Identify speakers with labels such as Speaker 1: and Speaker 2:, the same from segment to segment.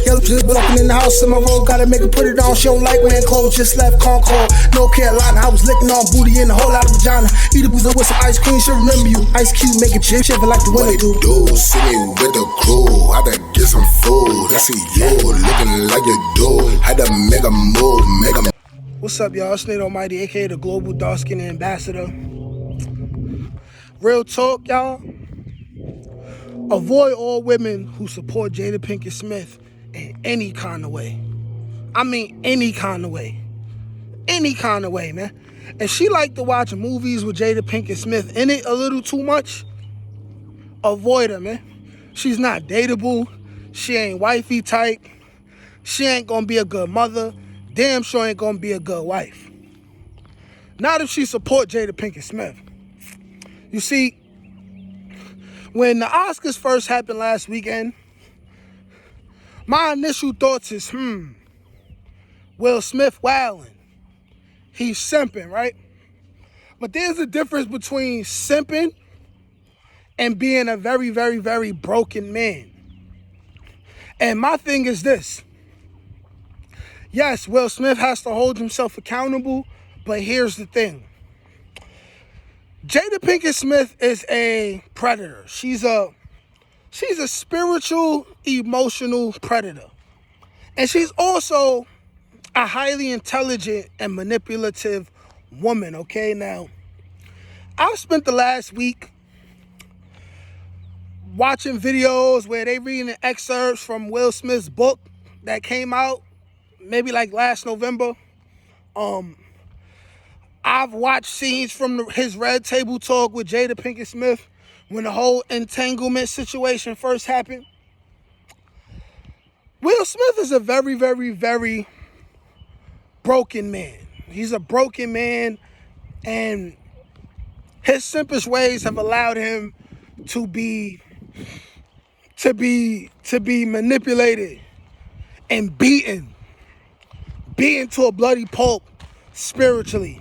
Speaker 1: Yellow just walking in the house in my road, gotta make her put it on. She don't like wearing clothes, just left Concord, North Carolina. I was licking on booty in a whole lot of vagina. Eat a boozer with some ice cream, she'll remember you. Ice Cube make it chip, shiver like the winter do.
Speaker 2: See me with the crew, I done get some food. I see you looking like you do. Had to make a move,
Speaker 1: What's up, y'all? It's Nate Almighty, aka the Global Dark Skin Ambassador. Real talk, y'all. Avoid all women who support Jada.Pinkett.Smith in any kind of way. I mean, any kind of way. Any kind of way, man. If she like to watch movies with Jada.Pinkett.Smith in it a little too much, avoid her, man. She's not dateable. She ain't wifey type. She ain't gonna be a good mother. Damn sure ain't gonna be a good wife. Not if she support Jada.Pinkett.Smith. You see, when the Oscars first happened last weekend, my initial thoughts is, Will Smith wilding. He's simping, right? But there's a difference between simping and being a very, very, very broken man. And my thing is this. Yes, Will Smith has to hold himself accountable, but here's the thing. Jada.Pinkett.Smith is a predator. She's a spiritual, emotional predator. And she's also a highly intelligent and manipulative woman, okay? Now, I've spent the last week watching videos where they reading excerpts from Will Smith's book that came out maybe like last November. I've watched scenes from his Red Table Talk with Jada.Pinkett.Smith when the whole entanglement situation first happened. Will Smith is a very, very, very broken man. He's a broken man, and his simpish ways have allowed him to be manipulated and beaten to a bloody pulp spiritually.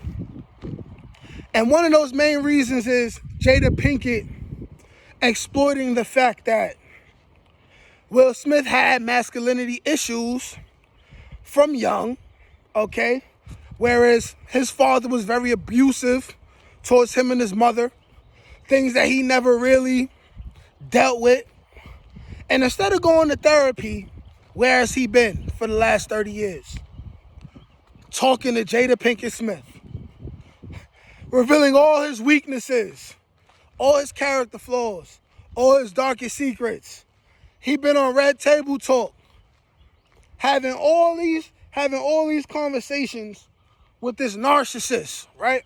Speaker 1: And one of those main reasons is Jada Pinkett exploiting the fact that Will Smith had masculinity issues from young, okay? Whereas his father was very abusive towards him and his mother, things that he never really dealt with. And instead of going to therapy, where has he been for the last 30 years? Talking to Jada.Pinkett.Smith. Revealing all his weaknesses, all his character flaws, all his darkest secrets. He been on Red Table Talk, having all these conversations with this narcissist, right?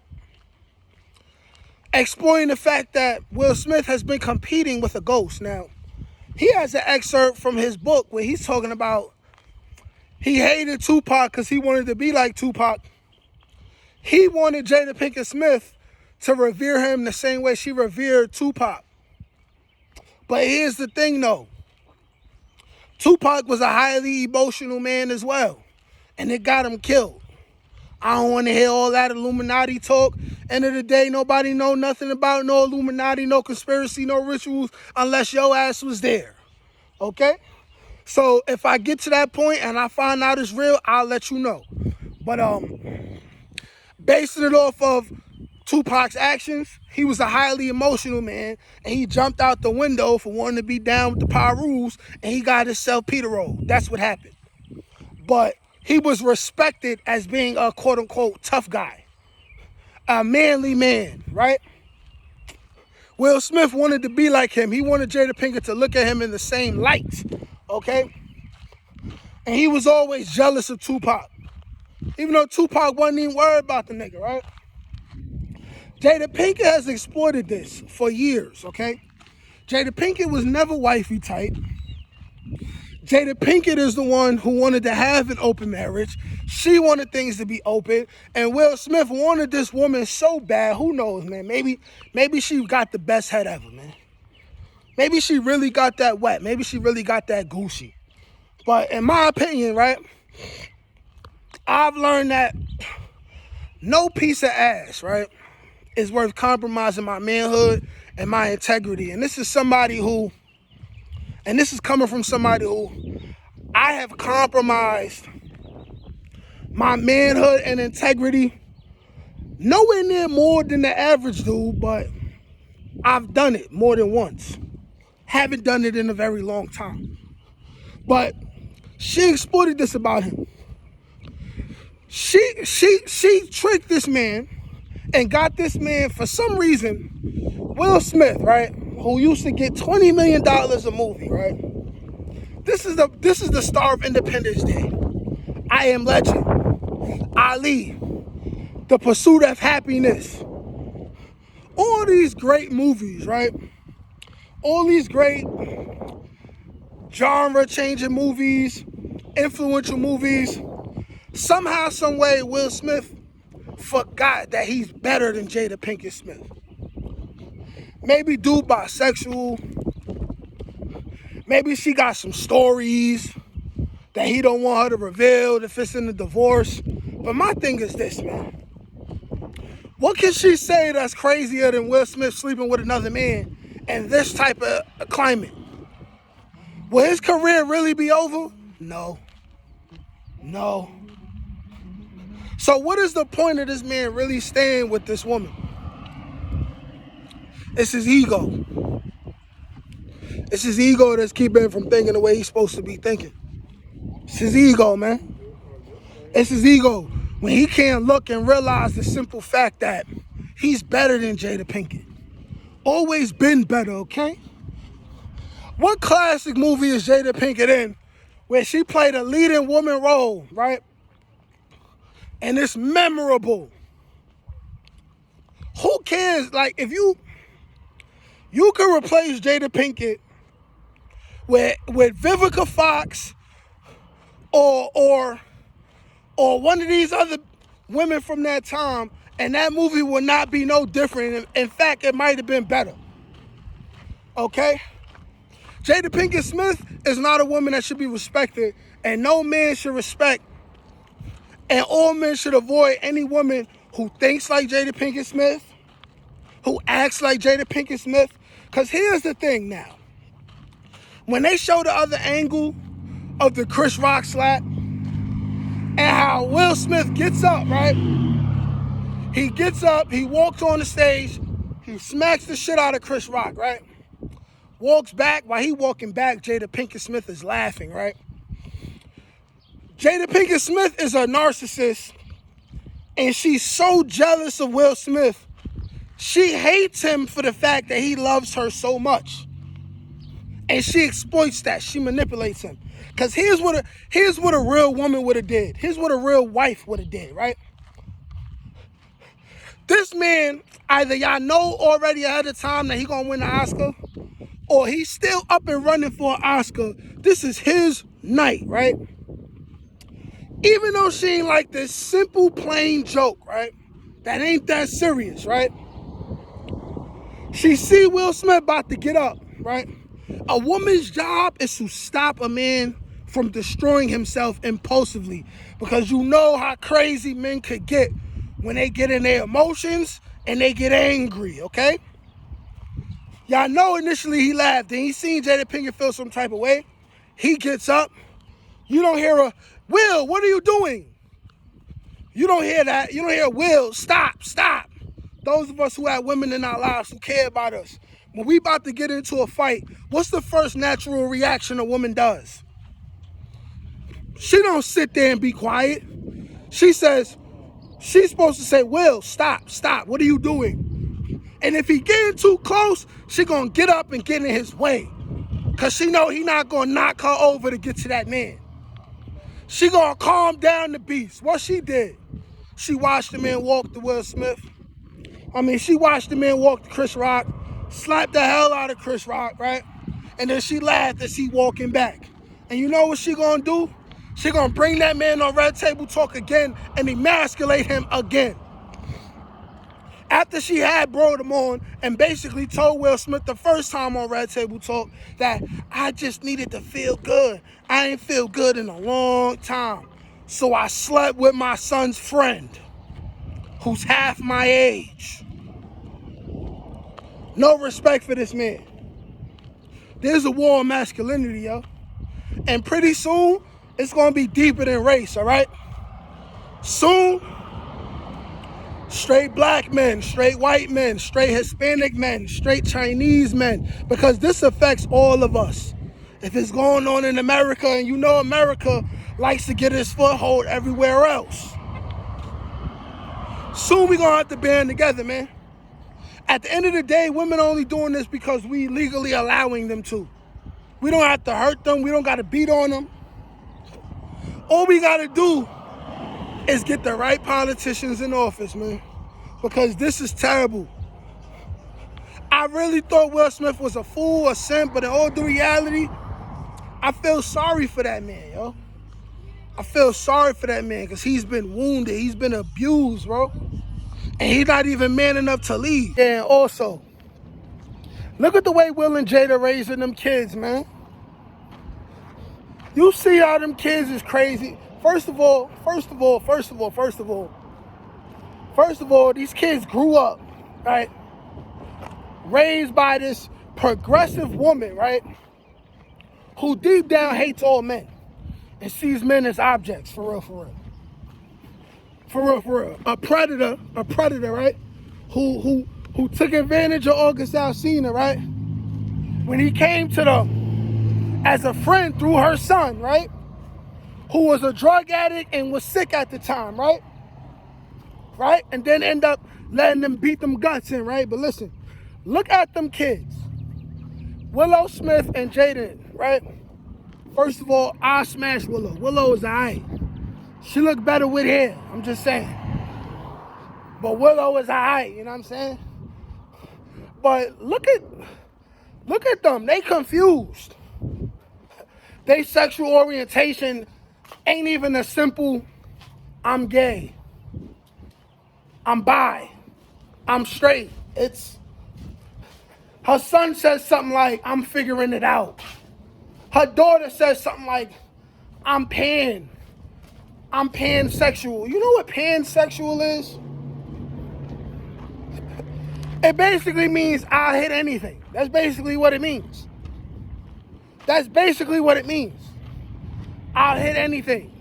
Speaker 1: Exploring the fact that Will Smith has been competing with a ghost. Now, he has an excerpt from his book where he's talking about he hated Tupac because he wanted to be like Tupac. He wanted Jada.Pinkett.Smith to revere him the same way she revered Tupac. But here's the thing, though. Tupac was a highly emotional man as well, and it got him killed. I don't want to hear all that Illuminati talk. End of the day, nobody know nothing about no Illuminati, no conspiracy, no rituals, unless your ass was there, okay? So if I get to that point and I find out it's real, I'll let you know. But basing it off of Tupac's actions, he was a highly emotional man, and he jumped out the window for wanting to be down with the power rules, and he got himself Peter roll. That's what happened. But he was respected as being a quote-unquote tough guy, a manly man, right? Will Smith wanted to be like him. He wanted Jada Pinkett to look at him in the same light, okay? And he was always jealous of Tupac, even though Tupac wasn't even worried about the nigga, right? Jada Pinkett has exploited this for years, okay? Jada Pinkett was never wifey type. Jada Pinkett is the one who wanted to have an open marriage. She wanted things to be open. And Will Smith wanted this woman so bad. Who knows, man? Maybe she got the best head ever, man. Maybe she really got that wet. Maybe she really got that Gucci. But in my opinion, right, I've learned that no piece of ass, right, is worth compromising my manhood and my integrity. And this is somebody who, and this is coming from somebody who, I have compromised my manhood and integrity nowhere near more than the average dude, but I've done it more than once. Haven't done it in a very long time. But she exploited this about him. She tricked this man and got this man, for some reason, Will Smith, right, who used to get $20 million a movie, right? This is the star of Independence Day. I Am Legend. Ali. The Pursuit of Happiness. All these great movies, right? All these great genre-changing movies, influential movies. Somehow, some way, Will Smith forgot that he's better than Jada Pinkett Smith. Maybe dude bisexual. Maybe she got some stories that he don't want her to reveal if it's in the divorce. But my thing is this, man. What can she say that's crazier than Will Smith sleeping with another man in this type of climate? Will his career really be over? No. So what is the point of this man really staying with this woman? It's his ego. It's his ego that's keeping him from thinking the way he's supposed to be thinking. It's his ego, man. It's his ego. When he can't look and realize the simple fact that he's better than Jada Pinkett. Always been better, okay? What classic movie is Jada Pinkett in where she played a leading woman role, right? And it's memorable. Who cares? Like, if you could replace Jada Pinkett with Vivica Fox or one of these other women from that time, and that movie would not be no different. In fact, it might have been better. Okay? Jada Pinkett Smith is not a woman that should be respected, and no man should respect, and all men should avoid any woman who thinks like Jada Pinkett Smith, who acts like Jada Pinkett Smith. Because here's the thing now. When they show the other angle of the Chris Rock slap, and how Will Smith gets up, right? He gets up, he walks on the stage, he smacks the shit out of Chris Rock, right? Walks back. While he walking back, Jada Pinkett Smith is laughing, right? Jada Pinkett Smith is a narcissist, and she's so jealous of Will Smith. She hates him for the fact that he loves her so much. And she exploits that. She manipulates him. Because here's what a real woman would have did. Here's what a real wife would have did, right? This man, either y'all know already ahead of time that he gonna win the Oscar, or he's still up and running for an Oscar. This is his night, right? Even though she ain't like this simple, plain joke, right? That ain't that serious, right? She see Will Smith about to get up, right? A woman's job is to stop a man from destroying himself impulsively, because you know how crazy men could get when they get in their emotions and they get angry, okay? Y'all know initially he laughed and he seen Jada Pinkett feel some type of way. He gets up. You don't hear a, Will, what are you doing? You don't hear that. You don't hear, Will, stop. Those of us who have women in our lives who care about us, when we about to get into a fight, what's the first natural reaction a woman does? She don't sit there and be quiet. She says, she's supposed to say, Will, stop, what are you doing? And if he getting too close, she gonna get up and get in his way. Cause she know he not gonna knock her over to get to that man. She gonna calm down the beast. What she did, she watched the man walk to Will Smith. She watched the man walk to Chris Rock, slapped the hell out of Chris Rock, right? And then she laughed as he walking back. And you know what she gonna do? She gonna bring that man on Red Table Talk again and emasculate him again. After she had brought him on and basically told Will Smith the first time on Red Table Talk that I just needed to feel good. I ain't feel good in a long time. So I slept with my son's friend, who's half my age. No respect for this man. There's a war on masculinity, yo. And pretty soon, it's going to be deeper than race, all right? Soon, straight black men, straight white men, straight Hispanic men, straight Chinese men, because this affects all of us. If it's going on in America, and you know America likes to get its foothold everywhere else. Soon we're going to have to band together, man. At the end of the day, women only doing this because we legally allowing them to. We don't have to hurt them. We don't got to beat on them. All we got to do is get the right politicians in office, man. Because this is terrible. I really thought Will Smith was a fool, a simp, but in all due reality, I feel sorry for that man, yo. I feel sorry for that man because he's been wounded. He's been abused, bro. And he's not even man enough to lead. And also, look at the way Will and Jada raising them kids, man. You see how them kids is crazy. First of all, these kids grew up, right? Raised by this progressive woman, right? Who deep down hates all men and sees men as objects, for real. A predator, right? Who took advantage of August Alsina, right? When he came to them as a friend through her son, right? Who was a drug addict and was sick at the time, right? Right? And then end up letting them beat them guts in, right? But listen, look at them kids. Willow Smith and Jada, right? First of all, I smash Willow. Willow is alright. She look better with hair, I'm just saying. But Willow is alright, you know what I'm saying? But look at them, they confused. They sexual orientation ain't even a simple, I'm gay, I'm bi, I'm straight. It's, her son says something like, I'm figuring it out. Her daughter says something like, I'm pansexual. You know what pansexual is? It basically means I'll hit anything. That's basically what it means. I'll hit anything.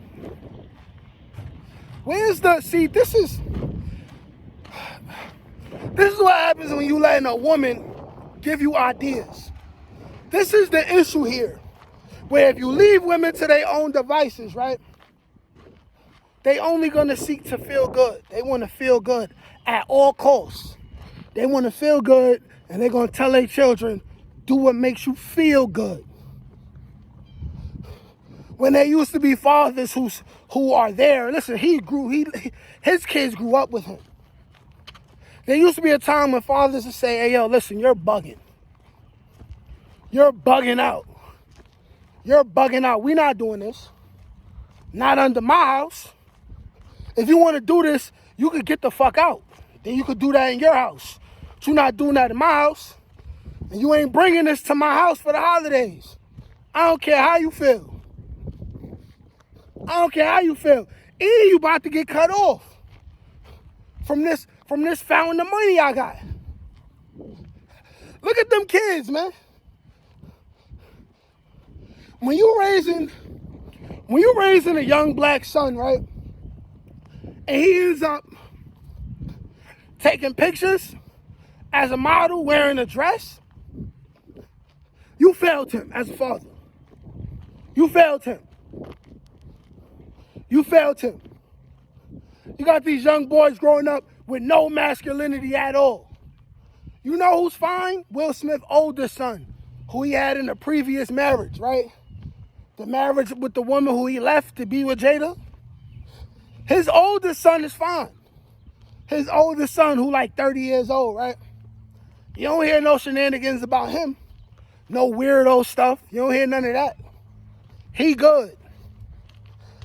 Speaker 1: This is what happens when you letting a woman give you ideas. This is the issue here. Where if you leave women to their own devices, right? They only gonna seek to feel good. They wanna feel good at all costs. They wanna feel good and they're gonna tell their children, do what makes you feel good. When there used to be fathers who are there, listen, his kids grew up with him. There used to be a time when fathers would say, hey, yo, listen, you're bugging. You're bugging out. We're not doing this. Not under my house. If you want to do this, you could get the fuck out. Then you could do that in your house. But you're not doing that in my house. And you ain't bringing this to my house for the holidays. I don't care how you feel. Either you about to get cut off from this fountain of money I got. Look at them kids, man. When you raising a young black son, right? And he ends up taking pictures as a model wearing a dress, you failed him as a father. You failed him. You got these young boys growing up with no masculinity at all. You know who's fine? Will Smith's oldest son, who he had in a previous marriage, right? The marriage with the woman who he left to be with Jada. His oldest son is fine. His oldest son, who like 30 years old, right? You don't hear no shenanigans about him. No weirdo stuff. You don't hear none of that. He good.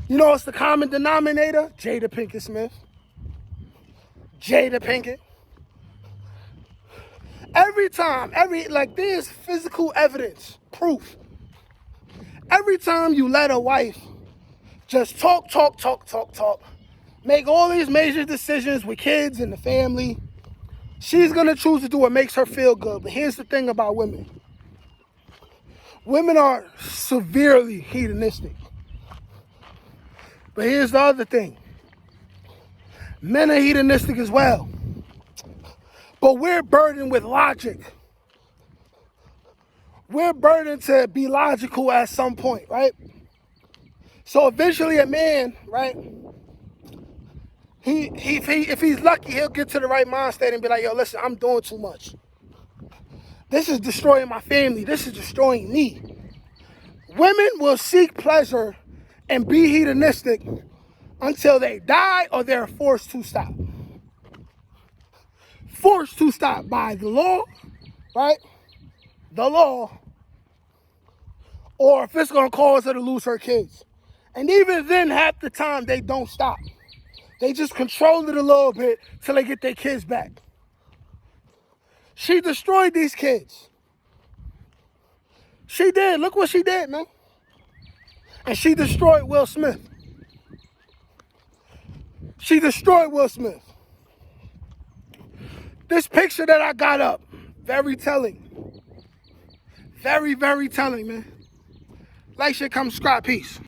Speaker 1: You know what's the common denominator? Jada Pinkett Smith. Jada Pinkett. There's physical evidence, proof. Every time you let a wife just talk, make all these major decisions with kids and the family, she's going to choose to do what makes her feel good. But here's the thing about women. Women are severely hedonistic. But here's the other thing. Men are hedonistic as well. But we're burdened with logic. We're burdened to be logical at some point, right? So eventually a man, right, if he's lucky, he'll get to the right mind state and be like, yo, listen, I'm doing too much. This is destroying my family. This is destroying me. Women will seek pleasure and be hedonistic until they die or they're forced to stop. Forced to stop by the law, right? The law. Or if it's going to cause her to lose her kids. And even then, half the time, they don't stop. They just control it a little bit till they get their kids back. She destroyed these kids. She did. Look what she did, man. And she destroyed Will Smith. She destroyed Will Smith. This picture that I got up, very telling. Very, very telling, man. Like, shit, come subscribe. Peace.